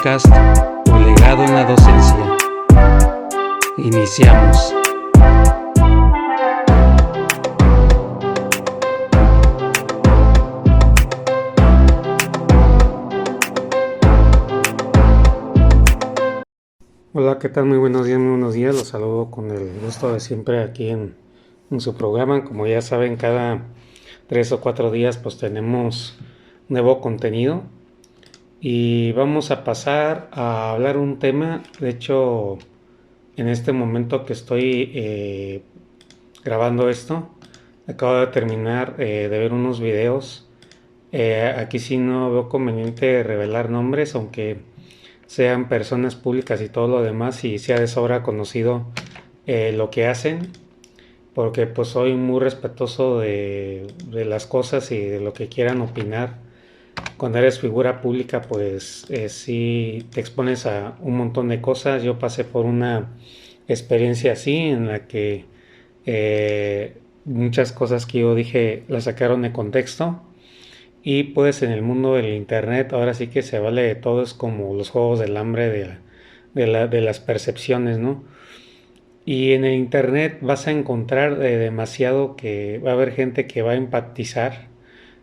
podcast Tu legado en la docencia. Iniciamos. Hola, ¿qué tal? Muy buenos días. Los saludo con el gusto de siempre aquí en su programa. Como ya saben, cada 3 o 4 días pues tenemos nuevo contenido. Y vamos a pasar a hablar un tema. De hecho, en este momento que estoy grabando esto, acabo de terminar de ver unos videos. Aquí sí no veo conveniente revelar nombres, aunque sean personas públicas y todo lo demás, y sea de sobra conocido lo que hacen, porque pues soy muy respetuoso de las cosas y de lo que quieran opinar. Cuando eres figura pública, pues sí te expones a un montón de cosas. Yo pasé por una experiencia así en la que muchas cosas que yo dije las sacaron de contexto. Y pues en el mundo del internet ahora sí que se vale de todo, es como los juegos del hambre de las percepciones, ¿no? Y en el internet vas a encontrar demasiado, que va a haber gente que va a empatizar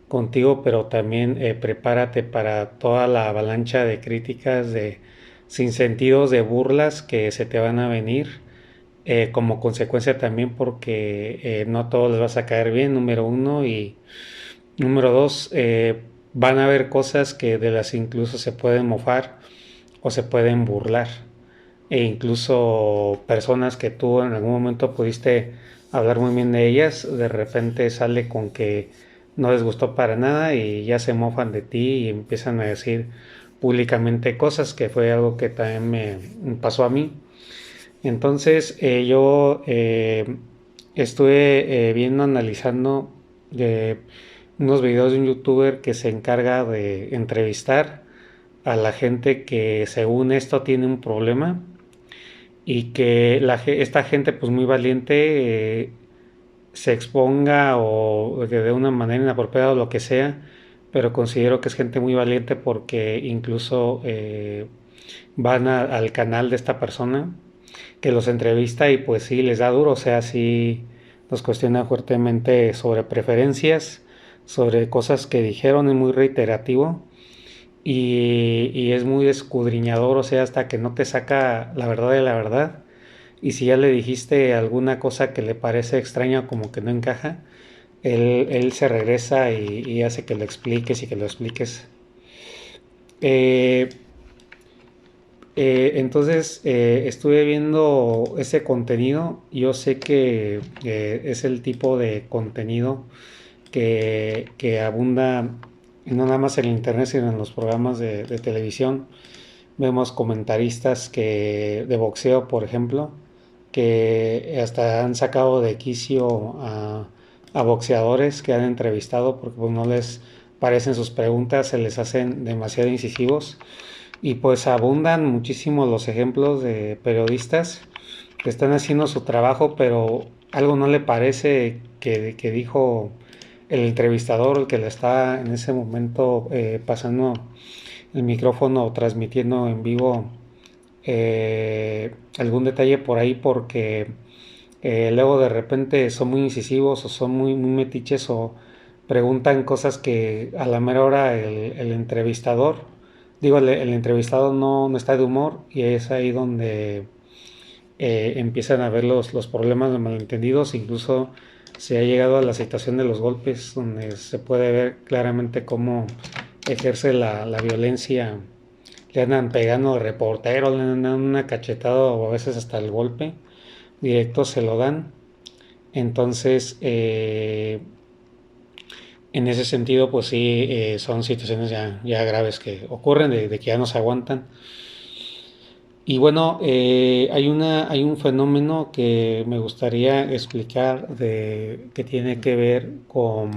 contigo, pero también prepárate para toda la avalancha de críticas, de sinsentidos, de burlas que se te van a venir, como consecuencia también, porque no a todos les vas a caer bien, número uno, y número dos, van a haber cosas que de las incluso se pueden mofar o se pueden burlar, e incluso personas que tú en algún momento pudiste hablar muy bien de ellas, de repente sale con que no les gustó para nada y ya se mofan de ti y empiezan a decir públicamente cosas, que fue algo que también me pasó a mí. Entonces yo estuve viendo, analizando unos videos de un youtuber que se encarga de entrevistar a la gente que según esto tiene un problema, y que esta gente pues muy valiente se exponga o de una manera inapropiada o lo que sea, pero considero que es gente muy valiente porque incluso van al canal de esta persona que los entrevista y pues sí les da duro, o sea, sí nos cuestiona fuertemente sobre preferencias, sobre cosas que dijeron, es muy reiterativo. Y es muy escudriñador, o sea, hasta que no te saca la verdad de la verdad. Y si ya le dijiste alguna cosa que le parece extraña, como que no encaja, él se regresa y hace que lo expliques y que lo expliques. Eh, entonces estuve viendo ese contenido. Yo sé que es el tipo de contenido que abunda no nada más en el internet, sino en los programas de televisión. Vemos comentaristas de boxeo, por ejemplo, que hasta han sacado de quicio a boxeadores que han entrevistado porque pues, no les parecen sus preguntas, se les hacen demasiado incisivos. Y pues abundan muchísimo los ejemplos de periodistas que están haciendo su trabajo, pero algo no le parece que dijo el entrevistador, el que le está en ese momento pasando el micrófono o transmitiendo en vivo algún detalle por ahí, porque luego de repente son muy incisivos o son muy metiches o preguntan cosas que a la mera hora el entrevistador, digo, el entrevistado no está de humor, y es ahí donde empiezan a ver los problemas de malentendidos. Incluso se ha llegado a la situación de los golpes, donde se puede ver claramente cómo ejerce la violencia. Le andan pegando al reportero, le andan una cachetada o a veces hasta el golpe directo se lo dan. Entonces en ese sentido pues sí, son situaciones ya graves que ocurren, de que ya no se aguantan. Y bueno, hay un fenómeno que me gustaría explicar, que tiene que ver con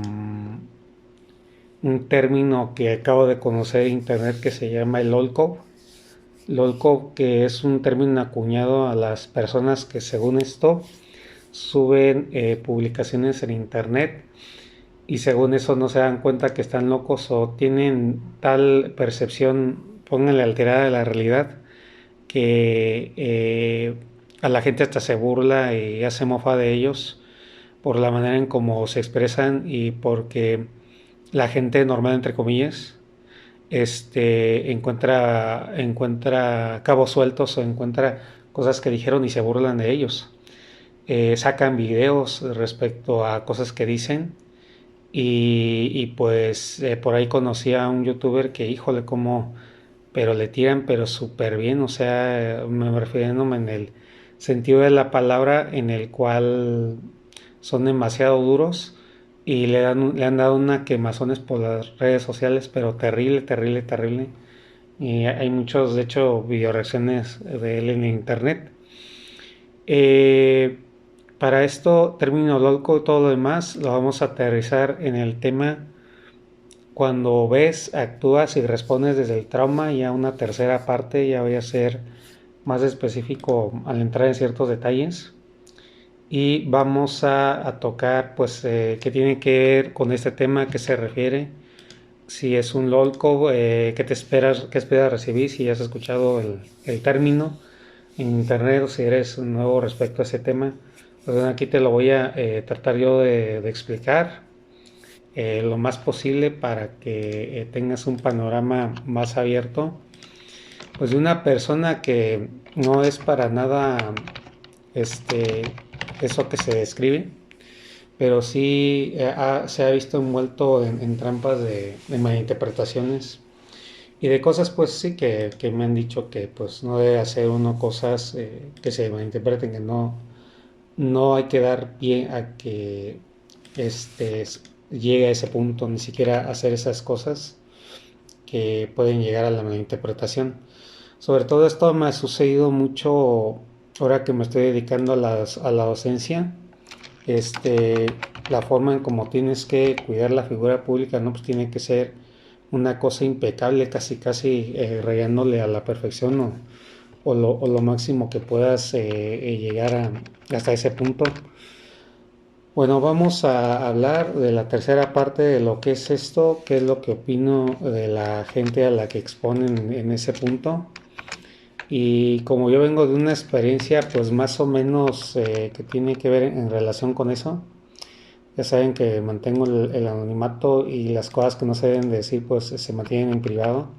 un término que acabo de conocer en internet, que se llama el LOLCOV. LOLCOV, que es un término acuñado a las personas que según esto suben publicaciones en internet y según eso no se dan cuenta que están locos o tienen tal percepción pónganle alterada la realidad, que a la gente hasta se burla y hace mofa de ellos por la manera en cómo se expresan y porque la gente normal, entre comillas, encuentra cabos sueltos o encuentra cosas que dijeron y se burlan de ellos. Sacan videos respecto a cosas que dicen y pues por ahí conocí a un youtuber que, híjole, como, pero le tiran, pero súper bien, o sea, me refiriéndome en el sentido de la palabra en el cual son demasiado duros y le han dado una quemazones por las redes sociales, pero terrible, terrible, terrible. Y hay muchos, de hecho, video reacciones de él en internet. Eh, para esto, término loco y todo lo demás, lo vamos a aterrizar en el tema cuando ves, actúas y respondes desde el trauma. Ya una tercera parte, ya voy a ser más específico al entrar en ciertos detalles. Y vamos a tocar, pues, qué tiene que ver con este tema, qué se refiere, si es un LOLCO, qué esperas recibir, si has escuchado el término en internet o si eres nuevo respecto a ese tema. Pues bueno, aquí te lo voy a tratar yo de explicar lo más posible para que tengas un panorama más abierto, pues de una persona que no es para nada este, eso que se describe, pero sí se ha visto envuelto en trampas de malinterpretaciones y de cosas pues sí que me han dicho que pues no debe hacer uno cosas que se malinterpreten, que no hay que dar pie a que este llegue a ese punto, ni siquiera hacer esas cosas que pueden llegar a la malinterpretación. Sobre todo esto me ha sucedido mucho ahora que me estoy dedicando a la docencia. Este, la forma en cómo tienes que cuidar la figura pública, ¿no? Pues tiene que ser una cosa impecable, casi casi rayándole a la perfección o lo máximo que puedas llegar hasta ese punto. Bueno, vamos a hablar de la tercera parte de lo que es esto, qué es lo que opino de la gente a la que exponen en ese punto. Y como yo vengo de una experiencia pues más o menos que tiene que ver en relación con eso, ya saben que mantengo el anonimato y las cosas que no se deben decir pues se mantienen en privado.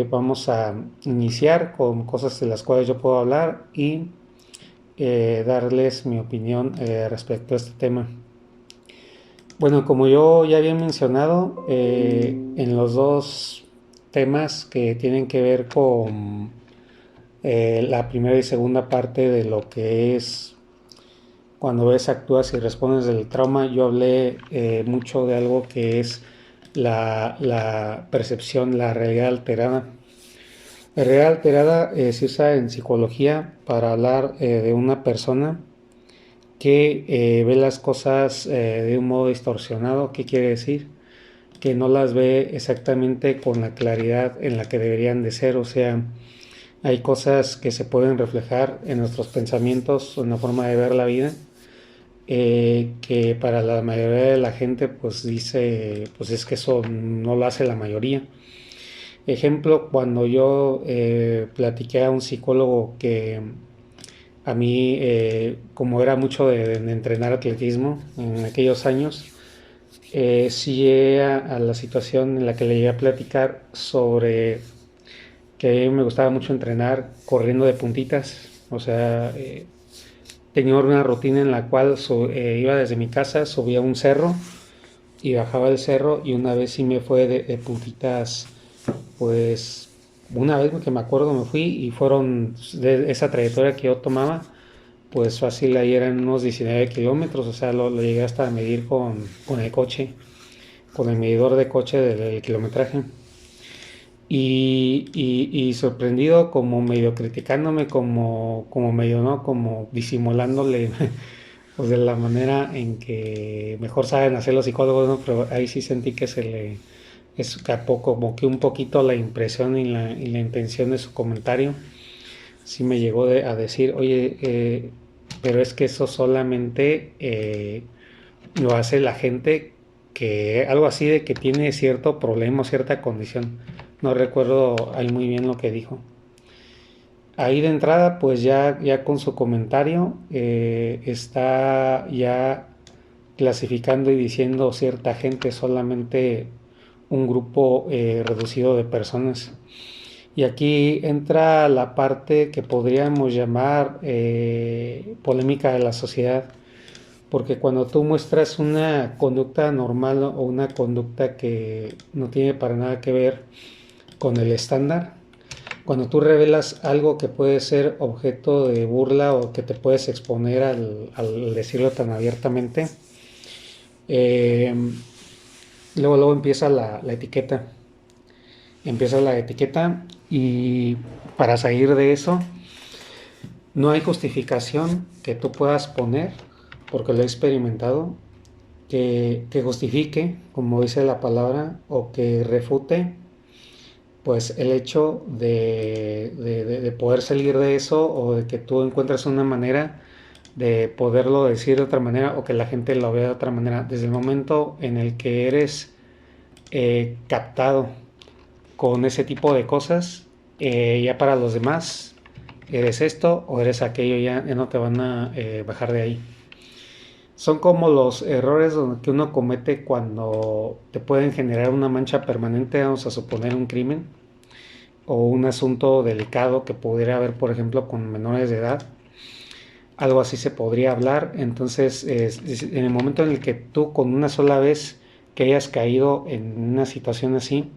Vamos a iniciar con cosas de las cuales yo puedo hablar y darles mi opinión respecto a este tema. Bueno, como yo ya había mencionado, en los dos temas que tienen que ver con la primera y segunda parte de lo que es cuando ves, actúas y respondes del trauma, yo hablé mucho de algo que es la percepción, la realidad alterada. La realidad alterada se usa en psicología para hablar de una persona que ve las cosas de un modo distorsionado. ¿Qué quiere decir? Que no las ve exactamente con la claridad en la que deberían de ser. O sea, hay cosas que se pueden reflejar en nuestros pensamientos o en la forma de ver la vida, que para la mayoría de la gente pues dice, pues es que eso no lo hace la mayoría. Ejemplo, cuando yo platiqué a un psicólogo que a mí, como era mucho de entrenar atletismo en aquellos años, sí llegué a la situación en la que le llegué a platicar sobre que a mí me gustaba mucho entrenar corriendo de puntitas. O sea, tenía una rutina en la cual iba desde mi casa, subía un cerro y bajaba el cerro, y una vez sí me fue de puntitas, pues una vez que me acuerdo me fui y fueron de esa trayectoria que yo tomaba, pues fácil ahí eran unos 19 kilómetros, o sea, lo llegué hasta a medir con el coche, con el medidor de coche del kilometraje. Y sorprendido, como medio criticándome, como medio, ¿no? Como disimulándole, pues de la manera en que mejor saben hacer los psicólogos, ¿no? Pero ahí sí sentí que se le escapó como que un poquito la impresión y la intención de su comentario. Sí me llegó a decir, oye, pero es que eso solamente lo hace la gente que, algo así de que tiene cierto problema o cierta condición. no recuerdo ahí muy bien lo que dijo. Ahí de entrada, pues ya con su comentario está ya clasificando y diciendo cierta gente, solamente un grupo reducido de personas. Y aquí entra la parte que podríamos llamar polémica de la sociedad, porque cuando tú muestras una conducta normal o una conducta que no tiene para nada que ver con el estándar, cuando tú revelas algo que puede ser objeto de burla o que te puedes exponer al decirlo tan abiertamente, eh, luego empieza la etiqueta. Empieza la etiqueta y para salir de eso no hay justificación que tú puedas poner, porque lo he experimentado, que justifique, como dice la palabra, o que refute pues el hecho de poder salir de eso o de que tú encuentres una manera de poderlo decir de otra manera o que la gente lo vea de otra manera. Desde el momento en el que eres captado con ese tipo de cosas, ya para los demás, eres esto o eres aquello, ya no te van a bajar de ahí. Son como los errores que uno comete cuando te pueden generar una mancha permanente, vamos a suponer un crimen o un asunto delicado que pudiera haber, por ejemplo, con menores de edad. Algo así se podría hablar. Entonces, en el momento en el que tú con una sola vez que hayas caído en una situación así,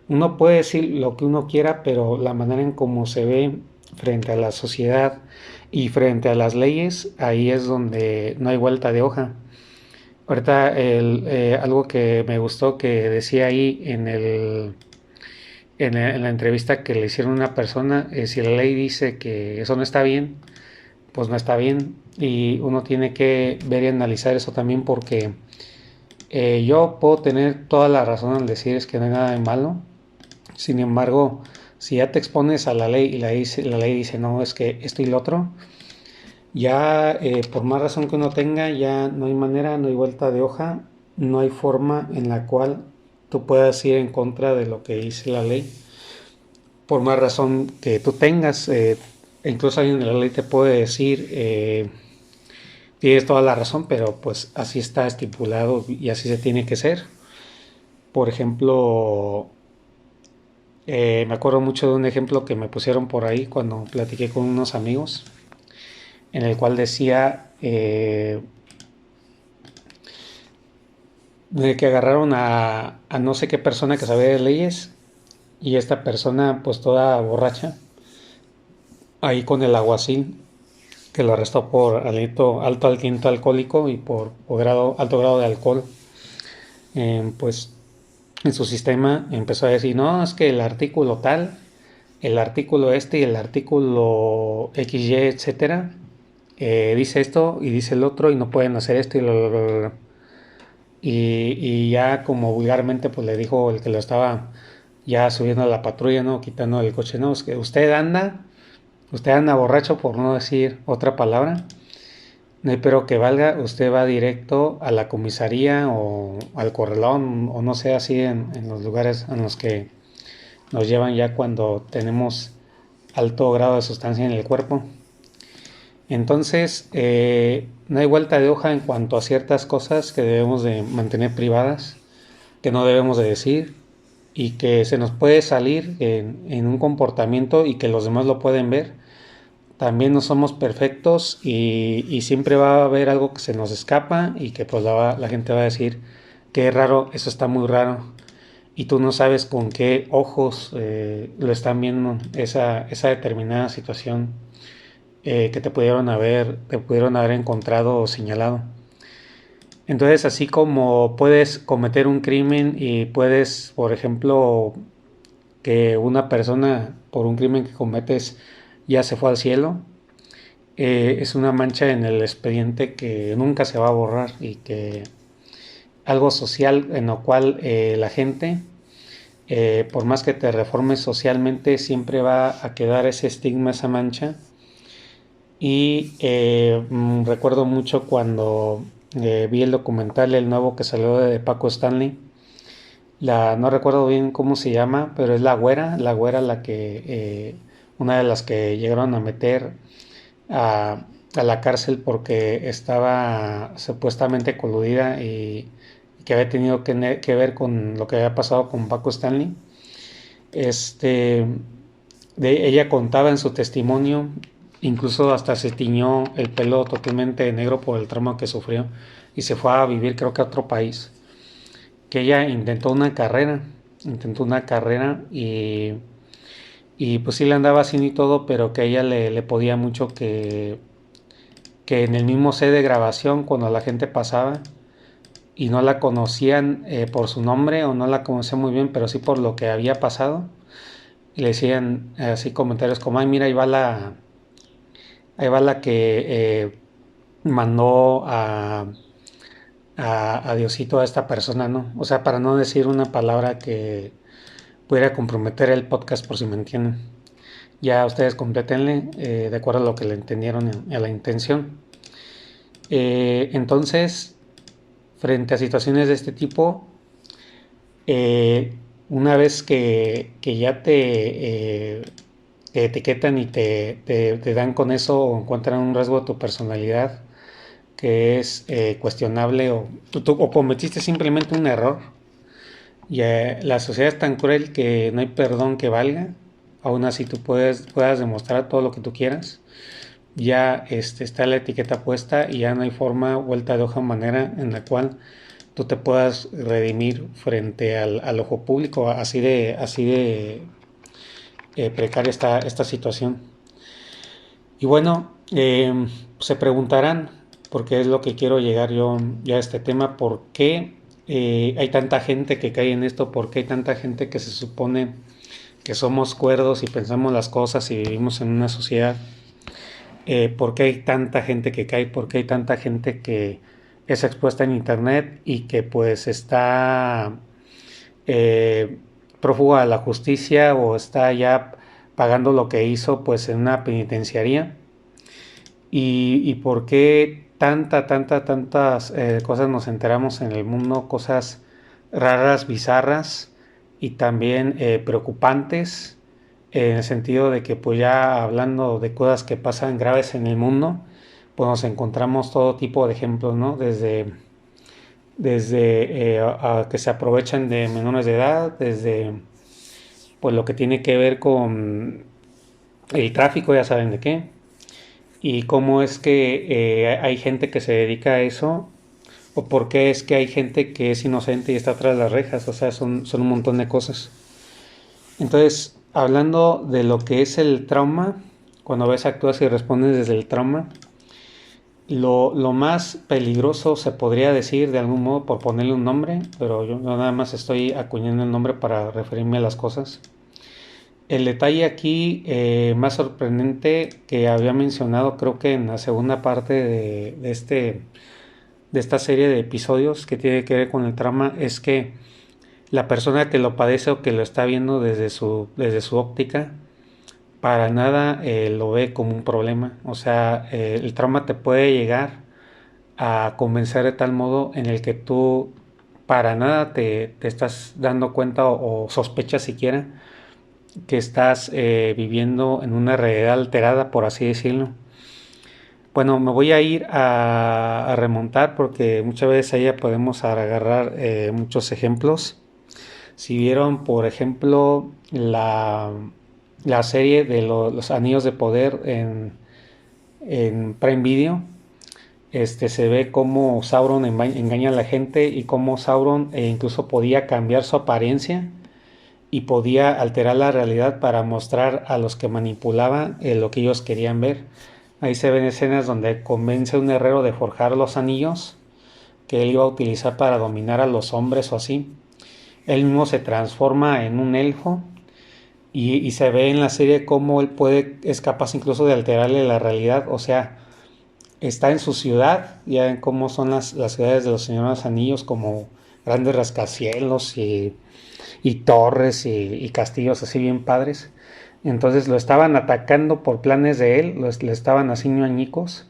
uno puede decir lo que uno quiera, pero la manera en cómo se ve frente a la sociedad y frente a las leyes, ahí es donde no hay vuelta de hoja. Ahorita algo que me gustó que decía ahí en la entrevista que le hicieron a una persona, si la ley dice que eso no está bien, pues no está bien. Y uno tiene que ver y analizar eso también porque yo puedo tener toda la razón al decir es que no hay nada de malo. Sin embargo, si ya te expones a la ley y la ley dice no, es que esto y lo otro, ya por más razón que uno tenga, ya no hay manera, no hay vuelta de hoja, no hay forma en la cual tú puedas ir en contra de lo que dice la ley. Por más razón que tú tengas, incluso alguien de la ley te puede decir, tienes toda la razón, pero pues así está estipulado y así se tiene que ser. Por ejemplo, me acuerdo mucho de un ejemplo que me pusieron por ahí cuando platiqué con unos amigos, en el cual decía de que agarraron a no sé qué persona que sabía de leyes y esta persona pues toda borracha, ahí con el alguacil que lo arrestó por alto alquimiento alcohólico y por alto grado de alcohol, pues en su sistema empezó a decir, no, es que el artículo tal, el artículo este y el artículo XY, etcétera, dice esto y dice el otro y no pueden hacer esto y ya como vulgarmente pues le dijo el que lo estaba ya subiendo a la patrulla, ¿no? Quitando el coche, no, es que usted anda borracho por no decir otra palabra. No espero que valga, usted va directo a la comisaría o al corralón o no sé, así en los lugares en los que nos llevan ya cuando tenemos alto grado de sustancia en el cuerpo. Entonces, no hay vuelta de hoja en cuanto a ciertas cosas que debemos de mantener privadas, que no debemos de decir y que se nos puede salir en un comportamiento y que los demás lo pueden ver. También no somos perfectos y siempre va a haber algo que se nos escapa y que pues la gente va a decir que es raro, eso está muy raro y tú no sabes con qué ojos lo están viendo esa determinada situación que te pudieron haber encontrado o señalado. Entonces, así como puedes cometer un crimen y puedes, por ejemplo, que una persona por un crimen que cometes ya se fue al cielo, es una mancha en el expediente que nunca se va a borrar y que algo social en lo cual la gente, por más que te reformes socialmente, siempre va a quedar ese estigma, esa mancha. Y recuerdo mucho cuando vi el documental, el nuevo que salió de Paco Stanley, no recuerdo bien cómo se llama, pero es la güera la que, una de las que llegaron a meter a, a la cárcel porque estaba supuestamente coludida y que había tenido que ver con lo que había pasado con Paco Stanley. Este, ella contaba en su testimonio, incluso hasta se tiñó el pelo totalmente negro por el trauma que sufrió y se fue a vivir creo que a otro país, que ella intentó una carrera y pues sí le andaba haciendo y todo, pero que a ella le podía mucho que en el mismo set de grabación cuando la gente pasaba y no la conocían por su nombre o no la conocían muy bien, pero sí por lo que había pasado, y le decían así comentarios como, ay mira, ahí va la que mandó a Diosito a esta persona, ¿no? O sea, para no decir una palabra que pudiera comprometer el podcast, por si me entienden. Ya ustedes complétenle de acuerdo a lo que le entendieron a la intención. Entonces, frente a situaciones de este tipo, eh, una vez que ya te etiquetan y te dan con eso o encuentran un rasgo de tu personalidad que es cuestionable o cometiste simplemente un error, y la sociedad es tan cruel que no hay perdón que valga, aún así tú puedas demostrar todo lo que tú quieras, ya está la etiqueta puesta y ya no hay forma, vuelta de hoja, manera en la cual tú te puedas redimir frente al ojo público. Así de precaria esta situación. Y bueno, se preguntarán, porque es lo que quiero llegar yo ya a este tema, ¿por qué hay tanta gente que cae en esto? ¿Por qué hay tanta gente que se supone que somos cuerdos y pensamos las cosas y vivimos en una sociedad? ¿Por qué hay tanta gente que cae? ¿Por qué hay tanta gente que es expuesta en internet y que pues está eh, prófuga de la justicia o está ya pagando lo que hizo pues en una penitenciaría? Y por qué tantas cosas nos enteramos en el mundo, cosas raras, bizarras y también preocupantes, en el sentido de que pues ya hablando de cosas que pasan graves en el mundo, pues nos encontramos todo tipo de ejemplos, ¿no? Desde a que se aprovechan de menores de edad, desde pues lo que tiene que ver con el tráfico, ya saben de qué, y cómo es que hay gente que se dedica a eso, o por qué es que hay gente que es inocente y está tras las rejas. O sea, son un montón de cosas. Entonces, hablando de lo que es el trauma, cuando ves, actúas y respondes desde el trauma, lo más peligroso se podría decir de algún modo, por ponerle un nombre, pero yo nada más estoy acuñando el nombre para referirme a las cosas. El detalle aquí más sorprendente que había mencionado, creo que en la segunda parte de esta serie de episodios que tiene que ver con el trama, es que la persona que lo padece o que lo está viendo desde su óptica, para nada lo ve como un problema. O sea, el trauma te puede llegar a convencer de tal modo en el que tú para nada te estás dando cuenta o sospechas siquiera que estás viviendo en una realidad alterada, por así decirlo. Bueno, me voy a ir a remontar porque muchas veces ahí ya podemos agarrar muchos ejemplos. Si vieron, por ejemplo, la serie de los Anillos de Poder en Prime Video, se ve cómo Sauron engaña a la gente y cómo Sauron incluso podía cambiar su apariencia y podía alterar la realidad para mostrar a los que manipulaba lo que ellos querían ver. Ahí se ven escenas donde convence a un herrero de forjar los anillos que él iba a utilizar para dominar a los hombres o así. Él mismo se transforma en un elfo y se ve en la serie cómo él es capaz incluso de alterarle la realidad. O sea, está en su ciudad, ya ven cómo son las ciudades de los Señores de los Anillos, como grandes rascacielos y torres y castillos así bien padres. Entonces lo estaban atacando por planes de él, le estaban haciendo añicos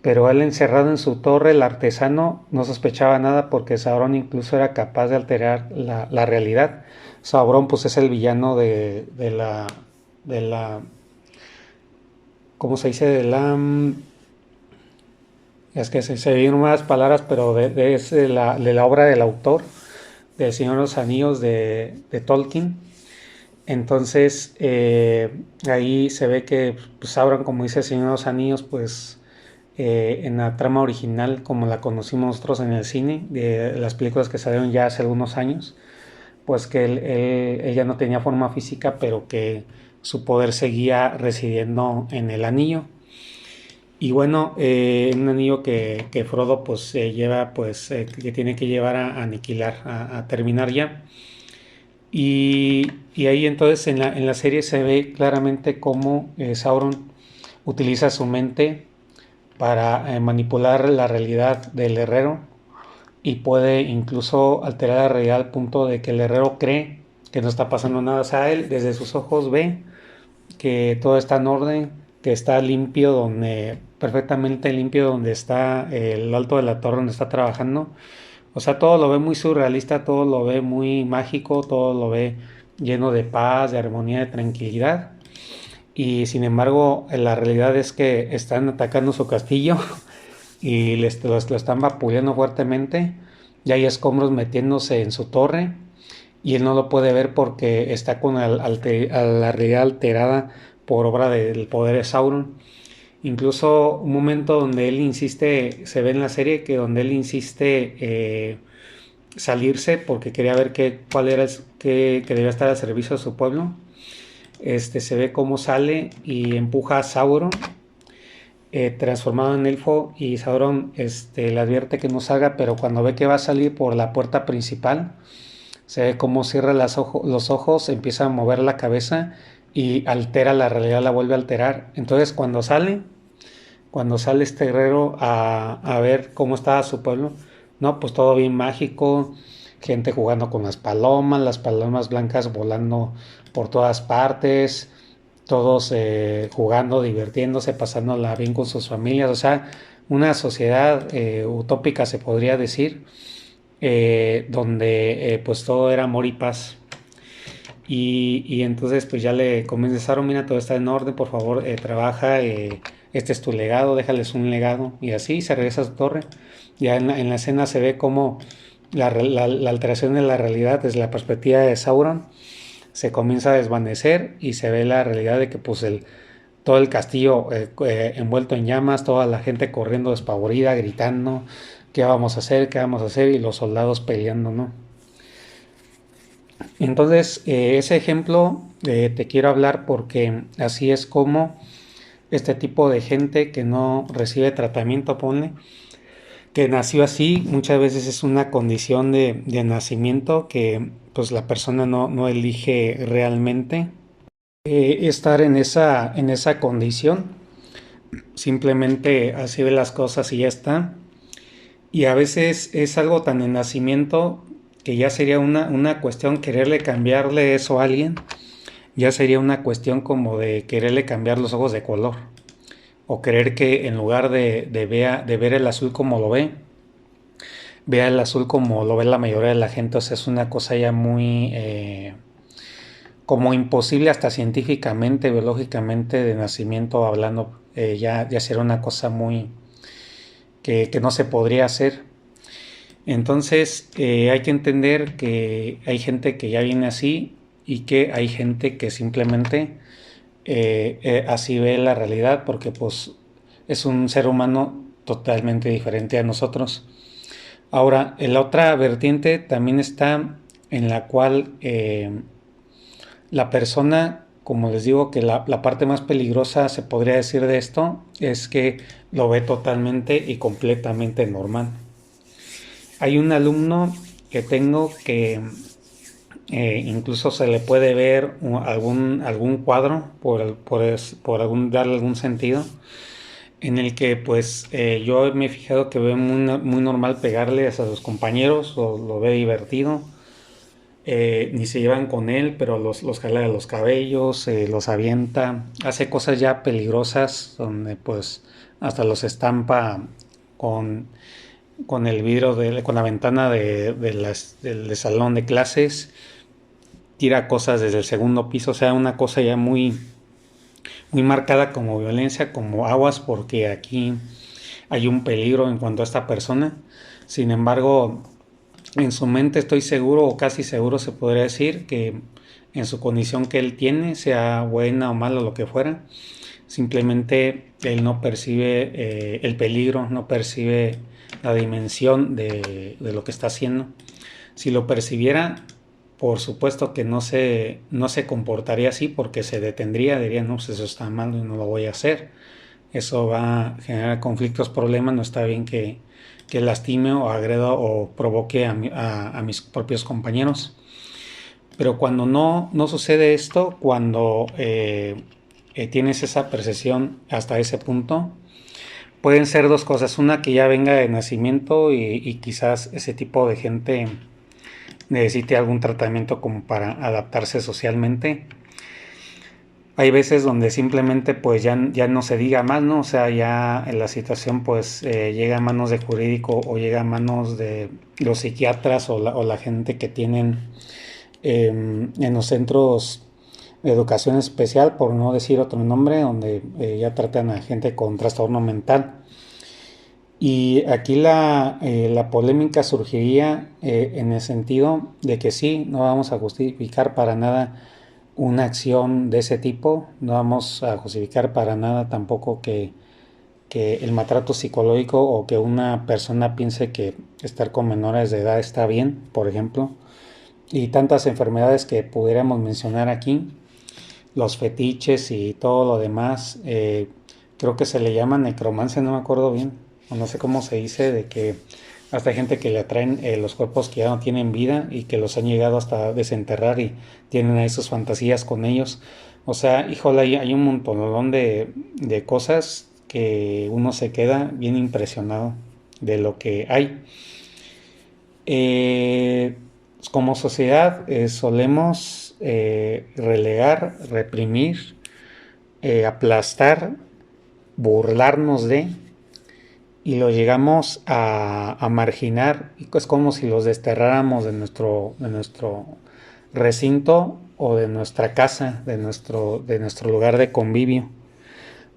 Pero él encerrado en su torre, el artesano, no sospechaba nada porque Sauron incluso era capaz de alterar la realidad. Sauron pues es el villano de la, ¿cómo se dice? Es que se vienen unas palabras, pero es de la obra del autor, del Señor de los Anillos de Tolkien. Entonces, ahí se ve que pues, Sauron, como dice el Señor de los Anillos, pues en la trama original, como la conocimos nosotros en el cine, de las películas que salieron ya hace algunos años, pues que él ya no tenía forma física, pero que su poder seguía residiendo en el anillo. Y bueno, un anillo que Frodo pues lleva, pues que tiene que llevar a aniquilar, a terminar ya. Y ahí entonces en la serie se ve claramente cómo Sauron utiliza su mente para manipular la realidad del herrero y puede incluso alterar la realidad al punto de que el herrero cree que no está pasando nada. O sea, él desde sus ojos ve que todo está en orden, que está limpio, donde perfectamente limpio donde está el alto de la torre donde está trabajando. O sea, todo lo ve muy surrealista, todo lo ve muy mágico, todo lo ve lleno de paz, de armonía, de tranquilidad. Y sin embargo, la realidad es que están atacando su castillo y lo están vapuleando fuertemente. Y hay escombros metiéndose en su torre y él no lo puede ver porque está con la realidad alterada por obra del poder de Sauron. Incluso un momento donde él insiste, se ve en la serie que donde él insiste salirse porque quería ver cuál era que debía estar al servicio de su pueblo. Se ve cómo sale y empuja a Sauron transformado en elfo y Sauron le advierte que no salga, pero cuando ve que va a salir por la puerta principal, se ve cómo cierra los ojos, empieza a mover la cabeza y altera la realidad, la vuelve a alterar. Entonces cuando sale este guerrero a ver cómo estaba su pueblo, no, pues todo bien mágico, gente jugando con las palomas blancas volando por todas partes, todos jugando, divirtiéndose, pasándola bien con sus familias, o sea, una sociedad utópica se podría decir, donde pues todo era amor y paz. Y entonces pues ya le comenzaron, mira, todo está en orden, por favor, trabaja, este es tu legado, déjales un legado. Y así se regresa a su torre. Ya en la escena se ve como la alteración de la realidad desde la perspectiva de Sauron se comienza a desvanecer y se ve la realidad de que pues todo el castillo envuelto en llamas, toda la gente corriendo despavorida, gritando, ¿qué vamos a hacer? ¿Qué vamos a hacer? Y los soldados peleando, ¿no? Entonces, ese ejemplo te quiero hablar porque así es como este tipo de gente que no recibe tratamiento, ponle, que nació así, muchas veces es una condición de nacimiento que pues la persona no elige realmente estar en esa condición, simplemente así ve las cosas y ya está. Y a veces es algo tan de nacimiento que ya sería una cuestión quererle cambiarle eso a alguien, ya sería una cuestión como de quererle cambiar los ojos de color o querer que en lugar de ver el azul como lo ve, vea el azul como lo ve la mayoría de la gente. O sea, es una cosa ya muy como imposible hasta científicamente, biológicamente, de nacimiento hablando, ya sería una cosa muy que no se podría hacer. Entonces hay que entender que hay gente que ya viene así y que hay gente que simplemente así ve la realidad porque pues es un ser humano totalmente diferente a nosotros. Ahora, la otra vertiente también está en la cual la persona, como les digo, que la parte más peligrosa se podría decir de esto es que lo ve totalmente y completamente normal. Hay un alumno que tengo que incluso se le puede ver algún cuadro por darle algún sentido en el que pues yo me he fijado que ve muy normal pegarle a sus compañeros o lo ve divertido ni se llevan con él, pero los jala de los cabellos, los avienta, hace cosas ya peligrosas donde pues hasta los estampa con, con el vidrio, con la ventana del salón de clases, tira cosas desde el segundo piso, o sea, una cosa ya muy marcada como violencia, como aguas, porque aquí hay un peligro en cuanto a esta persona. Sin embargo, en su mente estoy seguro o casi seguro se podría decir que en su condición que él tiene, sea buena o mala, lo que fuera, simplemente él no percibe el peligro, no percibe la dimensión de lo que está haciendo. Si lo percibiera, por supuesto que no se comportaría así porque se detendría, diría, no, pues eso está mal y no lo voy a hacer. Eso va a generar conflictos, problemas, no está bien que lastime o agreda o provoque a mis propios compañeros. Pero cuando no sucede esto, cuando tienes esa percepción hasta ese punto, pueden ser dos cosas. Una, que ya venga de nacimiento y quizás ese tipo de gente necesite algún tratamiento como para adaptarse socialmente. Hay veces donde simplemente pues ya no se diga más, ¿no? O sea, ya en la situación pues llega a manos de jurídico o llega a manos de los psiquiatras o la gente que tienen en los centros de educación especial, por no decir otro nombre, donde ya tratan a gente con trastorno mental. Y aquí la polémica surgiría en el sentido de que sí, no vamos a justificar para nada una acción de ese tipo, no vamos a justificar para nada tampoco que el maltrato psicológico o que una persona piense que estar con menores de edad está bien, por ejemplo, y tantas enfermedades que pudiéramos mencionar aquí, los fetiches y todo lo demás, creo que se le llama necromancia, no me acuerdo bien, o no sé cómo se dice, de que hasta hay gente que le atraen los cuerpos que ya no tienen vida y que los han llegado hasta desenterrar y tienen ahí sus fantasías con ellos. O sea, híjole, hay un montón de cosas que uno se queda bien impresionado de lo que hay. Como sociedad solemos relegar, reprimir, aplastar, burlarnos de y lo llegamos a marginar. Es como si los desterráramos de nuestro recinto o de nuestra casa, de nuestro lugar de convivio.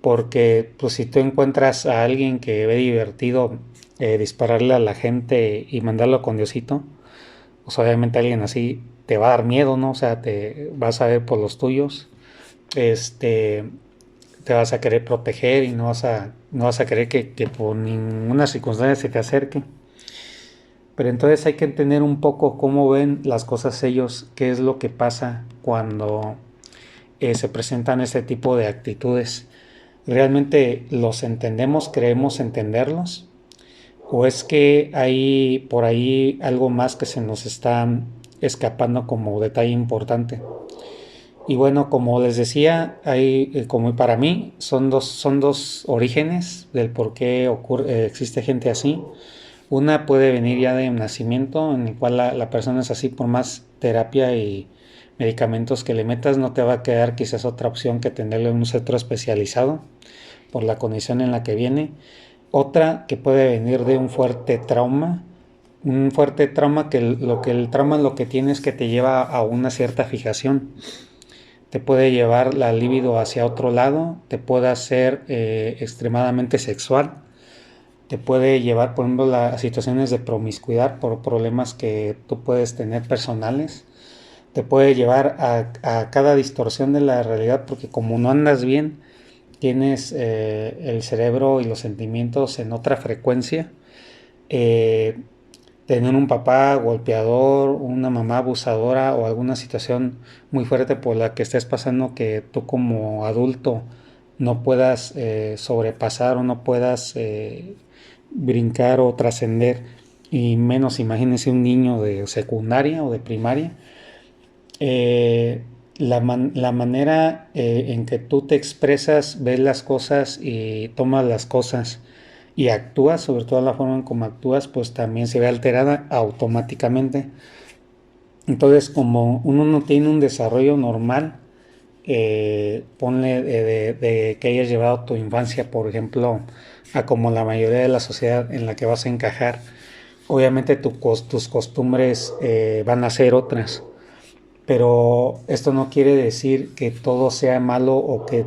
Porque pues si tú encuentras a alguien que ve divertido dispararle a la gente y mandarlo con Diosito, pues obviamente alguien así te va a dar miedo, ¿no? O sea, te vas a ver por los tuyos, este, te vas a querer proteger y no vas a querer que por ninguna circunstancia se te acerque. Pero entonces hay que entender un poco cómo ven las cosas ellos, qué es lo que pasa cuando se presentan ese tipo de actitudes. ¿Realmente los entendemos, creemos entenderlos? ¿O es que hay por ahí algo más que se nos está escapando como detalle importante? Y bueno, como les decía, hay, como para mí, son dos orígenes del por qué existe gente así. Una puede venir ya de nacimiento, en el cual la persona es así, por más terapia y medicamentos que le metas, no te va a quedar quizás otra opción que tenerle un centro especializado por la condición en la que viene. Otra que puede venir de un fuerte trauma que el trauma lo que tiene es que te lleva a una cierta fijación, te puede llevar la libido hacia otro lado, te puede hacer extremadamente sexual, te puede llevar, por ejemplo, a situaciones de promiscuidad por problemas que tú puedes tener personales, te puede llevar a cada distorsión de la realidad porque como no andas bien, tienes el cerebro y los sentimientos en otra frecuencia. Eh, Tener un papá golpeador, una mamá abusadora o alguna situación muy fuerte por la que estés pasando que tú como adulto no puedas sobrepasar o no puedas brincar o trascender, y menos imagínense un niño de secundaria o de primaria. La manera en que tú te expresas, ves las cosas y tomas las cosas y actúas, sobre todo la forma en cómo actúas, pues también se ve alterada automáticamente. Entonces, como uno no tiene un desarrollo normal, ponle de que hayas llevado tu infancia, por ejemplo, a como la mayoría de la sociedad en la que vas a encajar, obviamente tus costumbres van a ser otras, pero esto no quiere decir que todo sea malo o que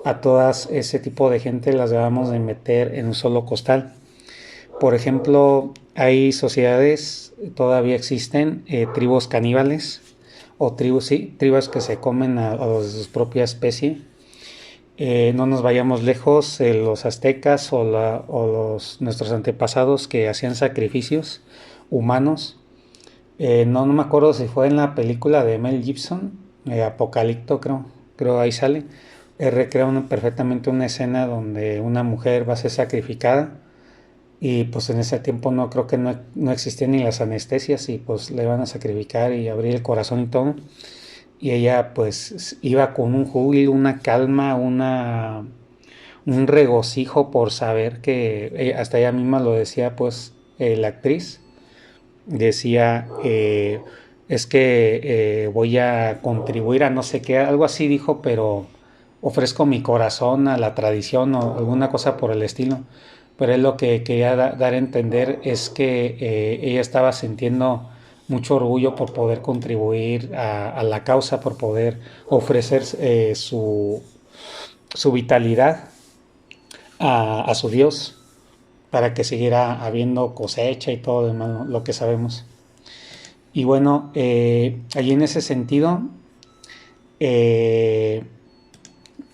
a todas ese tipo de gente las debamos de meter en un solo costal. Por ejemplo, hay sociedades, todavía existen tribus caníbales o tribus, sí, tribus que se comen a los de su propia especie. No nos vayamos lejos, los aztecas o nuestros antepasados que hacían sacrificios humanos. No me acuerdo si fue en la película de Mel Gibson, Apocalipto creo ahí sale. Recrea perfectamente una escena donde una mujer va a ser sacrificada y pues en ese tiempo no creo que no existían ni las anestesias y pues le iban a sacrificar y abrir el corazón y todo. Y ella pues iba con un júbilo, una calma, un regocijo por saber que hasta ella misma lo decía pues la actriz. Decía, es que voy a contribuir a no sé qué, algo así dijo, pero ofrezco mi corazón a la tradición o alguna cosa por el estilo. Pero él lo que quería dar a entender es que ella estaba sintiendo mucho orgullo por poder contribuir a la causa, por poder ofrecer su vitalidad a su Dios para que siguiera habiendo cosecha y todo demás, lo que sabemos. Y bueno, allí en ese sentido, eh,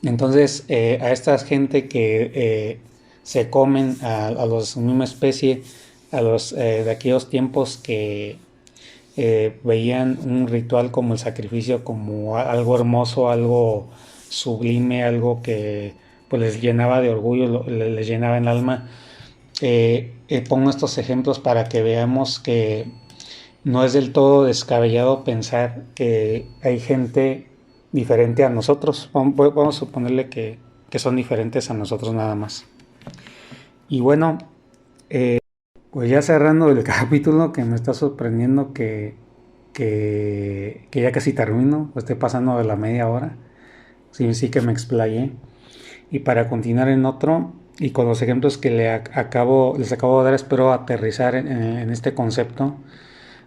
entonces a esta gente que se comen a los misma especie, a los de aquellos tiempos que veían un ritual como el sacrificio como algo hermoso, algo sublime, algo que pues les llenaba de orgullo, les llenaba el alma. Pongo estos ejemplos para que veamos que no es del todo descabellado pensar que hay gente diferente a nosotros. Vamos a suponerle que son diferentes a nosotros nada más. Y bueno, pues ya cerrando el capítulo que me está sorprendiendo que ya casi termino, pues estoy pasando de la media hora. Sí, sí que me explayé. Y para continuar en otro, y con los ejemplos que les acabo de dar, espero aterrizar en este concepto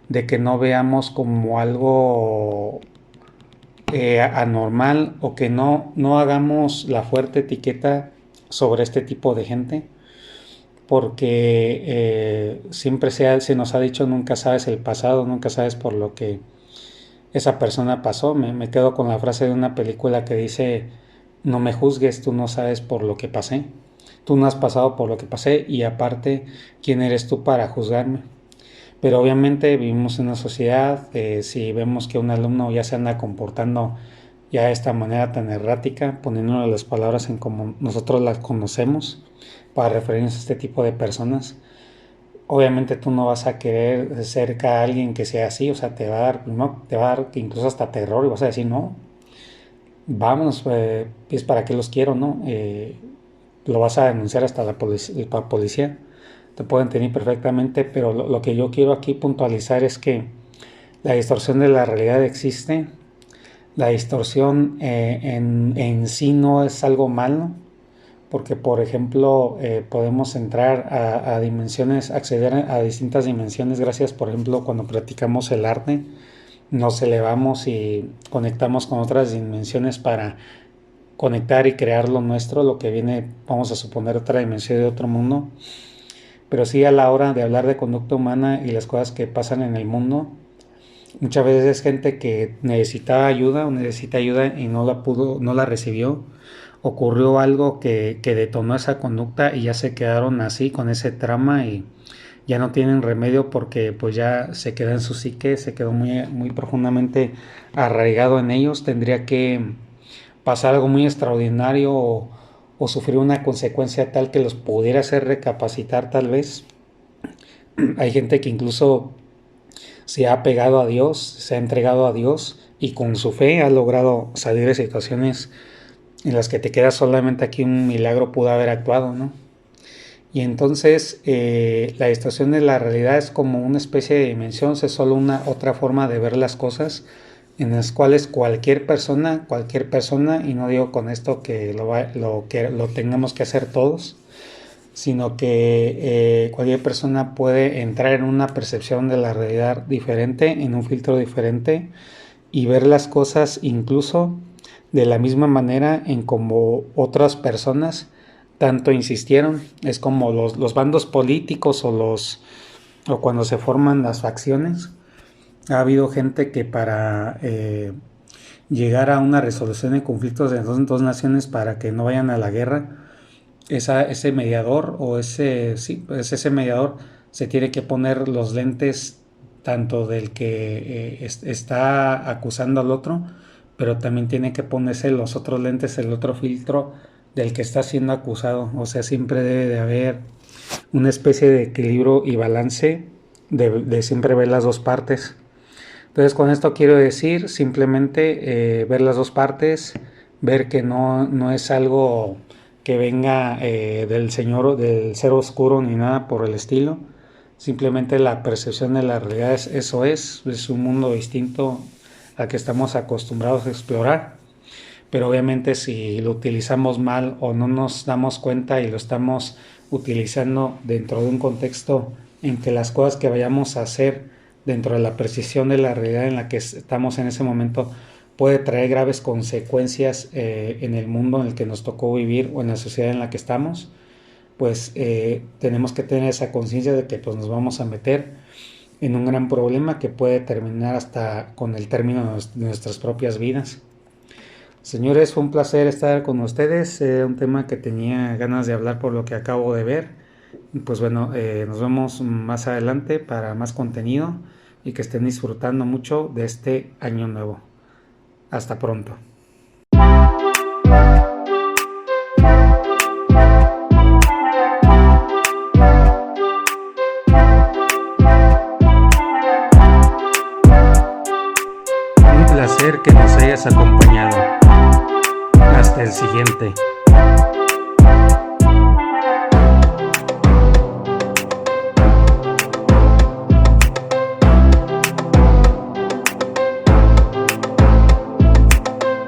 de que no veamos como algo anormal o que no hagamos la fuerte etiqueta sobre este tipo de gente, porque siempre se nos ha dicho nunca sabes el pasado, nunca sabes por lo que esa persona pasó. Me quedo con la frase de una película que dice, no me juzgues, tú no sabes por lo que pasé, tú no has pasado por lo que pasé y aparte, ¿quién eres tú para juzgarme? Pero obviamente vivimos en una sociedad, si vemos que un alumno ya se anda comportando ya de esta manera tan errática, poniéndole las palabras en como nosotros las conocemos para referirnos a este tipo de personas, obviamente tú no vas a querer cerca a alguien que sea así, o sea, te va a dar incluso hasta terror y vas a decir, no, vámonos, pues para qué los quiero, ¿no? Lo vas a denunciar hasta la policía, te pueden tener perfectamente, pero lo que yo quiero aquí puntualizar es que la distorsión de la realidad existe, la distorsión en sí no es algo malo, porque por ejemplo podemos entrar a dimensiones, acceder a distintas dimensiones gracias, por ejemplo, cuando practicamos el arte, nos elevamos y conectamos con otras dimensiones para conectar y crear lo nuestro, lo que viene, vamos a suponer, otra dimensión de otro mundo. Pero sí, a la hora de hablar de conducta humana y las cosas que pasan en el mundo, muchas veces es gente que necesitaba ayuda o necesita ayuda y no la recibió. Ocurrió algo que detonó esa conducta y ya se quedaron así con ese trama y ya no tienen remedio porque pues ya se queda en su psique, se quedó muy profundamente arraigado en ellos. Tendría que pasar algo muy extraordinario o sufrir una consecuencia tal que los pudiera hacer recapacitar tal vez. Hay gente que incluso se ha pegado a Dios, se ha entregado a Dios y con su fe ha logrado salir de situaciones en las que te queda solamente aquí un milagro pudo haber actuado, ¿no? Y entonces la distorsión de la realidad es como una especie de dimensión, es solo una otra forma de ver las cosas en las cuales cualquier persona, y no digo con esto que lo tengamos que hacer todos, sino que cualquier persona puede entrar en una percepción de la realidad diferente, en un filtro diferente y ver las cosas incluso de la misma manera en como otras personas tanto insistieron. Es como los bandos políticos o cuando se forman las facciones. Ha habido gente que para llegar a una resolución de conflictos de dos naciones para que no vayan a la guerra, ese mediador ese mediador se tiene que poner los lentes tanto del que está acusando al otro, pero también tiene que ponerse los otros lentes, el otro filtro del que está siendo acusado. O sea, siempre debe de haber una especie de equilibrio y balance de siempre ver las dos partes. Entonces con esto quiero decir simplemente ver las dos partes, ver que no es algo que venga del Señor o del ser oscuro ni nada por el estilo. Simplemente la percepción de la realidad es un mundo distinto al que estamos acostumbrados a explorar. Pero obviamente si lo utilizamos mal o no nos damos cuenta y lo estamos utilizando dentro de un contexto en que las cosas que vayamos a hacer dentro de la precisión de la realidad en la que estamos en ese momento puede traer graves consecuencias en el mundo en el que nos tocó vivir o en la sociedad en la que estamos, pues tenemos que tener esa conciencia de que pues, nos vamos a meter en un gran problema que puede terminar hasta con el término de nuestras propias vidas. Señores, fue un placer estar con ustedes, un tema que tenía ganas de hablar por lo que acabo de ver. Pues bueno, nos vemos más adelante para más contenido y que estén disfrutando mucho de este año nuevo. Hasta pronto. Un placer que nos hayas acompañado. Hasta el siguiente.